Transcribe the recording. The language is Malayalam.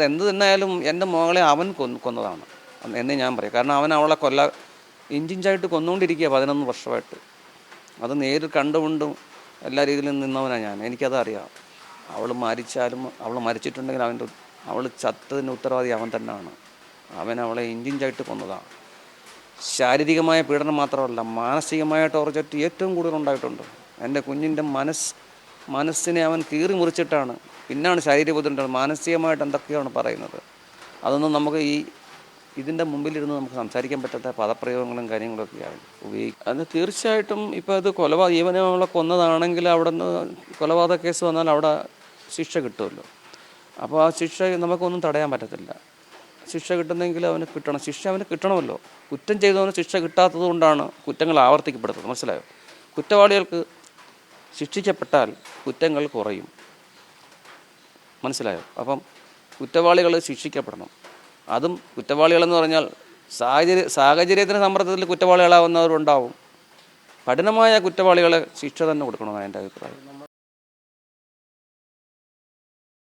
എന്ത് തന്നെയായാലും എൻ്റെ മകളെ അവൻ കൊന്നതാണ് എന്നേ ഞാൻ പറയും. കാരണം അവൻ അവളെ ഇഞ്ചിഞ്ചായിട്ട് കൊന്നുകൊണ്ടിരിക്കുക 11 വർഷമായിട്ട്. അത് നേരിൽ കണ്ടുകൊണ്ടും എല്ലാ രീതിയിലും നിന്നവനാണ് ഞാൻ. എനിക്കത് അറിയാം. അവൾ മരിച്ചിട്ടുണ്ടെങ്കിൽ അവൾ ചത്തതിന് ഉത്തരവാദി അവൻ തന്നെയാണ്. അവൻ അവളെ ഇഞ്ചിഞ്ചായിട്ട് കൊന്നതാണ്. ശാരീരികമായ പീഡനം മാത്രമല്ല, മാനസികമായ ടോർച്ചർ ഏറ്റവും കൂടുതൽ ഉണ്ടായിട്ടുണ്ട്. എൻ്റെ കുഞ്ഞിൻ്റെ മനസ്സിനെ അവൻ കീറി മുറിച്ചിട്ടാണ്. പിന്നാണ് ശാരീരിക ബുദ്ധിമുട്ടുകൾ, മാനസികമായിട്ട് എന്തൊക്കെയാണ് പറയുന്നത്. അതൊന്നും നമുക്ക് ഇതിൻ്റെ മുമ്പിലിരുന്ന് നമുക്ക് സംസാരിക്കാൻ പറ്റാത്ത പദപ്രയോഗങ്ങളും കാര്യങ്ങളൊക്കെയാണ് ഉപയോഗിക്കുക. അത് തീർച്ചയായിട്ടും ഇപ്പോൾ അത് ഇവനെ അവളെ കൊന്നതാണെങ്കിൽ അവിടെ നിന്ന് കൊലപാതക കേസ് വന്നാൽ അവിടെ ശിക്ഷ കിട്ടുമല്ലോ. അപ്പോൾ ആ ശിക്ഷ നമുക്കൊന്നും തടയാൻ പറ്റത്തില്ല. ശിക്ഷ കിട്ടുന്നെങ്കിൽ ശിക്ഷ അവന് കിട്ടണമല്ലോ. കുറ്റം ചെയ്തവന് ശിക്ഷ കിട്ടാത്തത് കൊണ്ടാണ് കുറ്റങ്ങൾ ആവർത്തിക്കപ്പെടുന്നത്. മനസ്സിലായോ? കുറ്റവാളികൾക്ക് ശിക്ഷിക്കപ്പെട്ടാൽ കുറ്റങ്ങൾ കുറയും. മനസ്സിലായോ? അപ്പം കുറ്റവാളികൾ ശിക്ഷിക്കപ്പെടണം. അതും കുറ്റവാളികളെന്ന് പറഞ്ഞാൽ സാഹചര്യത്തിന് സമ്മർദ്ദത്തിൽ കുറ്റവാളികളാവുന്നവരുണ്ടാവും. കഠിനമായ കുറ്റവാളികളെ ശിക്ഷ തന്നെ കൊടുക്കണമെന്നാണ് എൻ്റെ അഭിപ്രായം.